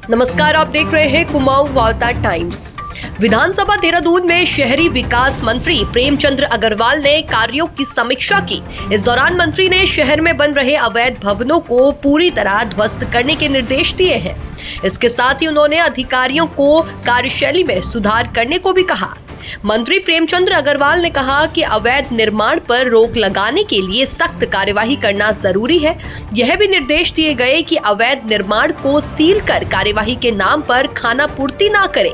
नमस्कार, आप देख रहे हैं कुमाऊं वार्ता टाइम्स। विधानसभा देहरादून में शहरी विकास मंत्री प्रेमचंद्र अग्रवाल ने कार्यों की समीक्षा की। इस दौरान मंत्री ने शहर में बन रहे अवैध भवनों को पूरी तरह ध्वस्त करने के निर्देश दिए हैं। इसके साथ ही उन्होंने अधिकारियों को कार्यशैली में सुधार करने को भी कहा। मंत्री प्रेमचंद्र अग्रवाल ने कहा कि अवैध निर्माण पर रोक लगाने के लिए सख्त कार्यवाही करना जरूरी है। यह भी निर्देश दिए गए कि अवैध निर्माण को सील कर कार्यवाही के नाम पर खानापूर्ति न करें।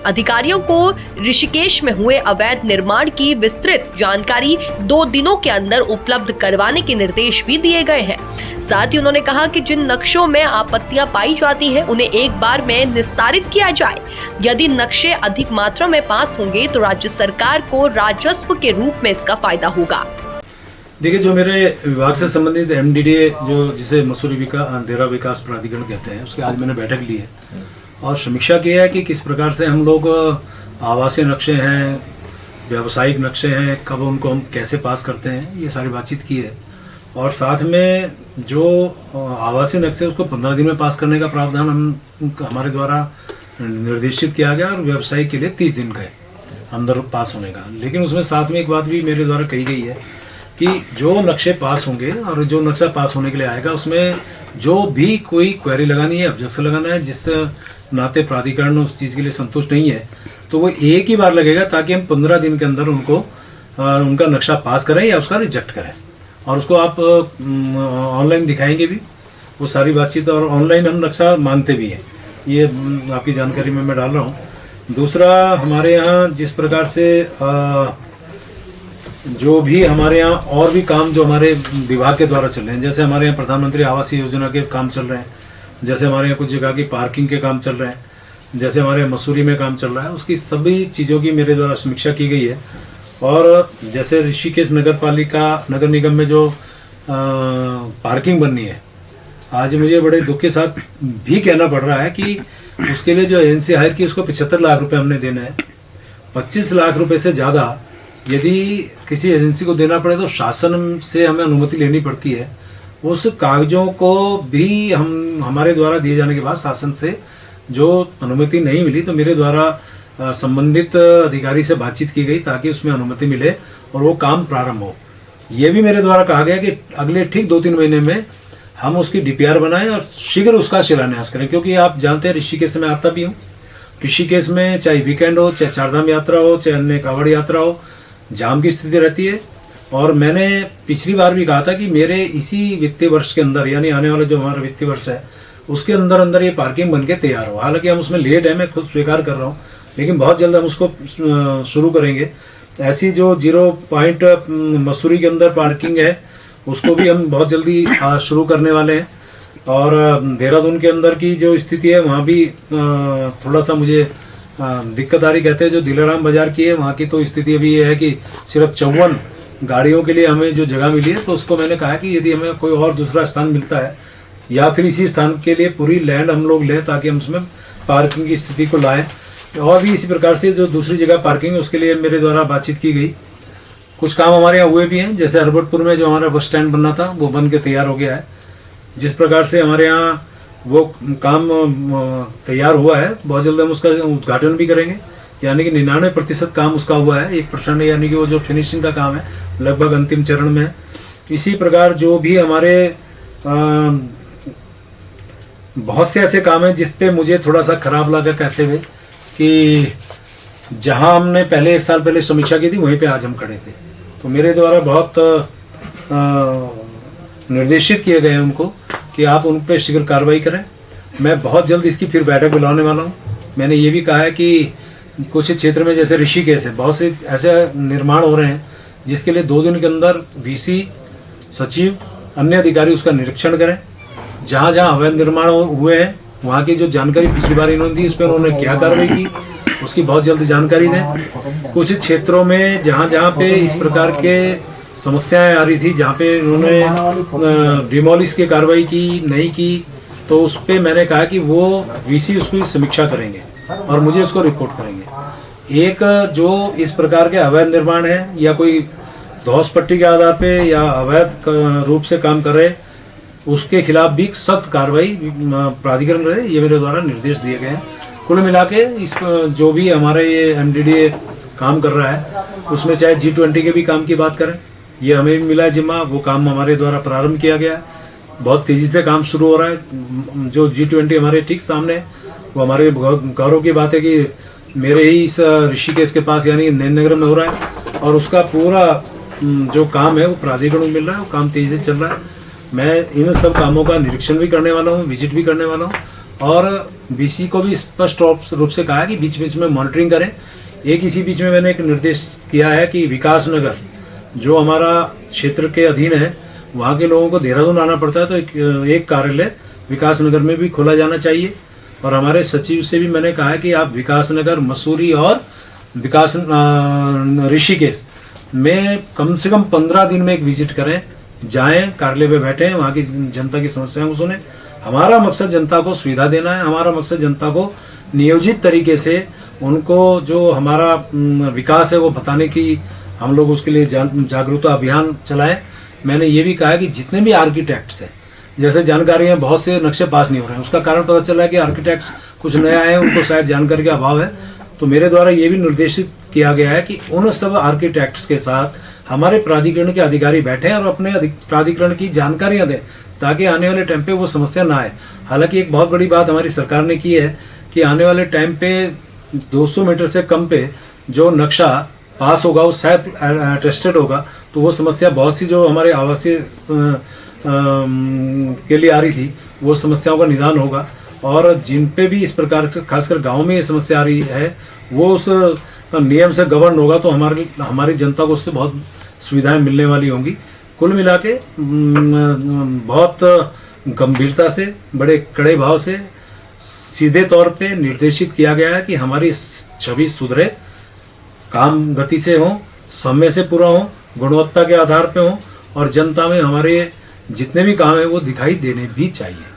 अधिकारियों को ऋषिकेश में हुए अवैध निर्माण की विस्तृत जानकारी 2 दिनों के अंदर उपलब्ध करवाने के निर्देश भी दिए गए हैं। साथ ही उन्होंने कहा कि जिन नक्शों में आपत्तियां पाई जाती हैं उन्हें एक बार में निस्तारित किया जाए। यदि नक्शे अधिक मात्रा में पास होंगे तो राज्य सरकार को राजस्व के रूप में इसका फायदा होगा। देखिए, जो मेरे विभाग से संबंधित MDDA जो जिसे मसूरी देहरा विकास प्राधिकरण कहते हैं, उसकी आज मैंने बैठक ली है और समीक्षा की है कि किस प्रकार से हम लोग आवासीय नक्शे हैं, व्यावसायिक नक्शे हैं, कब उनको हम कैसे पास करते हैं, ये सारी बातचीत की है। और साथ में जो आवासीय नक्शे उसको 15 दिन में पास करने का प्रावधान हमारे द्वारा निर्देशित किया गया और व्यावसायिक के लिए 30 दिन का अंदर पास होने का। लेकिन उसमें साथ में एक बात भी मेरे द्वारा कही गई है कि जो नक्शे पास होंगे और जो नक्शा पास होने के लिए आएगा उसमें जो भी कोई क्वेरी लगानी है, ऑब्जेक्शन लगाना है, जिस नाते प्राधिकरण उस चीज़ के लिए संतुष्ट नहीं है, तो वो एक ही बार लगेगा ताकि हम 15 दिन के अंदर उनको उनका नक्शा पास करें या उसका रिजेक्ट करें। और उसको आप ऑनलाइन दिखाएंगे भी वो सारी बातचीत, और ऑनलाइन हम नक्शा मानते भी हैं। ये आपकी जानकारी में मैं डाल रहा हूँ। दूसरा, हमारे यहाँ जिस प्रकार से जो भी हमारे यहाँ और भी काम जो हमारे विभाग के द्वारा चल रहे हैं, जैसे हमारे यहाँ प्रधानमंत्री आवास योजना के काम चल रहे हैं, जैसे हमारे यहाँ कुछ जगह की पार्किंग के काम चल रहे हैं, जैसे हमारे मसूरी में काम चल रहा है, उसकी सभी चीज़ों की मेरे द्वारा समीक्षा की गई है। और जैसे ऋषिकेश नगर निगम में जो पार्किंग बननी है, आज मुझे बड़े दुख के साथ भी कहना पड़ रहा है कि उसके लिए जो एजेंसी हायर की उसको 75 लाख रुपए हमने देना है। 25 लाख रुपए से ज़्यादा यदि किसी एजेंसी को देना पड़े तो शासन से हमें अनुमति लेनी पड़ती है। उस कागजों को भी हमारे द्वारा दिए जाने के बाद शासन से जो अनुमति नहीं मिली, तो मेरे द्वारा संबंधित अधिकारी से बातचीत की गई ताकि उसमें अनुमति मिले और वो काम प्रारंभ हो। ये भी मेरे द्वारा कहा गया कि अगले ठीक 2-3 महीने में हम उसकी DPR बनाएं और शीघ्र उसका शिलान्यास करें। क्योंकि आप जानते हैं ऋषिकेश में आता भी हूँ, ऋषिकेश में चाहे वीकेंड हो, चाहे चारधाम यात्रा हो, चाहे अन्य कांवड़ यात्रा हो, जाम की स्थिति रहती है। और मैंने पिछली बार भी कहा था कि मेरे इसी वित्तीय वर्ष के अंदर, यानी आने वाला जो हमारा वित्तीय वर्ष है, उसके अंदर अंदर ये पार्किंग बनके तैयार हो। हालांकि हम उसमें लेट है, मैं खुद स्वीकार कर रहा हूँ, लेकिन बहुत जल्द हम उसको शुरू करेंगे। ऐसी जो 0 पॉइंट मसूरी के अंदर पार्किंग है उसको भी हम बहुत जल्दी शुरू करने वाले हैं। और देहरादून के अंदर की जो स्थिति है वहाँ भी थोड़ा सा मुझे दिक्कत आ रही। कहते हैं जो दिलाराम बाजार की है वहाँ की तो स्थिति अभी ये है कि सिर्फ 54 गाड़ियों के लिए हमें जो जगह मिली है, तो उसको मैंने कहा कि यदि हमें कोई और दूसरा स्थान मिलता है या फिर इसी स्थान के लिए पूरी लैंड हम लोग लें ताकि हम उसमें पार्किंग की स्थिति को लाएं। और भी इसी प्रकार से जो दूसरी जगह पार्किंग है उसके लिए मेरे द्वारा बातचीत की गई। कुछ काम हमारे यहाँ हुए भी हैं, जैसे हरबटपुर में जो हमारा बस स्टैंड बनना था वो बन के तैयार हो गया है। जिस प्रकार से हमारे यहाँ वो काम तैयार हुआ है, बहुत जल्द हम उसका उद्घाटन भी करेंगे। यानी कि 99% काम उसका हुआ है, 1% यानी कि वो जो फिनिशिंग का काम है लगभग अंतिम चरण में है। इसी प्रकार जो भी हमारे बहुत से ऐसे काम हैं जिस पे मुझे थोड़ा सा खराब लगा कहते हुए कि जहां हमने पहले 1 साल पहले समीक्षा की थी वहीं पे आज हम खड़े थे। तो मेरे द्वारा बहुत निर्देशित किए गए हैं उनको कि आप उन पे शीघ्र कार्रवाई करें। मैं बहुत जल्द इसकी फिर बैठक बुलाने वाला हूँ। मैंने ये भी कहा है कि कुछ क्षेत्र में जैसे ऋषिकेश है, बहुत से ऐसे निर्माण हो रहे हैं जिसके लिए 2 दिन के अंदर VC, सचिव, अन्य अधिकारी उसका निरीक्षण करें। जहाँ जहाँ अवैध निर्माण हुए हैं वहाँ की जो जानकारी पिछली बार इन्होंने दी, उस पर उन्होंने क्या कार्रवाई की उसकी बहुत जल्द जानकारी दें। कुछ क्षेत्रों में जहाँ जहाँ पे इस प्रकार के समस्याएं आ रही थी, जहाँ पे उन्होंने डिमोलिश की कार्रवाई की नहीं की, तो उस पर मैंने कहा कि वो VC उसकी समीक्षा करेंगे और मुझे उसको रिपोर्ट करेंगे। एक जो इस प्रकार के अवैध निर्माण है या कोई धौस पट्टी के आधार पे या अवैध रूप से काम कर रहे उसके खिलाफ भी सख्त कार्रवाई प्राधिकरण करे, ये मेरे द्वारा निर्देश दिए गए हैं। कुल मिला के इस जो भी हमारा ये MDDA काम कर रहा है उसमें चाहे G20 के भी काम की बात करें, ये हमें भी मिला है जिम्मा, वो काम हमारे द्वारा प्रारंभ किया गया है, बहुत तेजी से काम शुरू हो रहा है। जो G20 हमारे ठीक सामने है, वो हमारे गौरव की बात है कि मेरे ही इस ऋषिकेश के पास यानी नैननगर में हो रहा है और उसका पूरा जो काम है वो प्राधिकरण को मिल रहा है, वो काम तेजी से चल रहा है। मैं इन सब कामों का निरीक्षण भी करने वाला हूँ, विजिट भी करने वाला हूँ और BC को भी स्पष्ट रूप से कहा है कि बीच बीच में मॉनिटरिंग करें। एक इसी बीच में मैंने एक निर्देश किया है कि विकास नगर जो हमारा क्षेत्र के अधीन है, वहाँ के लोगों को देहरादून आना पड़ता है, तो एक कार्यालय विकास नगर में भी खोला जाना चाहिए। और हमारे सचिव से भी मैंने कहा है कि आप विकास नगर, मसूरी और विकास ऋषिकेश में कम से कम 15 दिन में एक विजिट करें, जाएं, कार्यालय पे बैठें, वहाँ की जनता की समस्याओं को सुने। हमारा मकसद जनता को सुविधा देना है, हमारा मकसद जनता को नियोजित तरीके से उनको जो हमारा विकास है वो बताने की हम लोग उसके लिए जागरूकता अभियान चलाएं। मैंने ये भी कहा है कि जितने भी आर्किटेक्ट्स हैं, जैसे जानकारी है बहुत से नक्शे पास नहीं हो रहे हैं, उसका कारण पता चला है कि आर्किटेक्ट्स कुछ नया है, उनको शायद जानकारी का अभाव है। तो मेरे द्वारा ये भी निर्देशित किया गया है कि उन सब आर्किटेक्ट्स के साथ हमारे प्राधिकरण के अधिकारी बैठे और अपने प्राधिकरण की जानकारियां दें ताकि आने वाले टाइम पे वो समस्या ना आए। हालांकि एक बहुत बड़ी बात हमारी सरकार ने की है कि आने वाले टाइम पे 200 मीटर से कम पे जो नक्शा पास होगा वो शायद टेस्टेड होगा, तो वो समस्या बहुत सी जो हमारे आवासीय के लिए आ रही थी वो समस्याओं का निदान होगा। और जिन पे भी इस प्रकार से खासकर गांव में ये समस्या आ रही है वो उस नियम से गवर्न होगा, तो हमारी जनता को उससे बहुत सुविधाएं मिलने वाली होंगी। कुल मिला के बहुत गंभीरता से, बड़े कड़े भाव से, सीधे तौर पे निर्देशित किया गया है कि हमारी छवि सुधरे, काम गति से हो, समय से पूरा हो, गुणवत्ता के आधार पे हो और जनता में हमारे जितने भी काम है वो दिखाई देने भी चाहिए।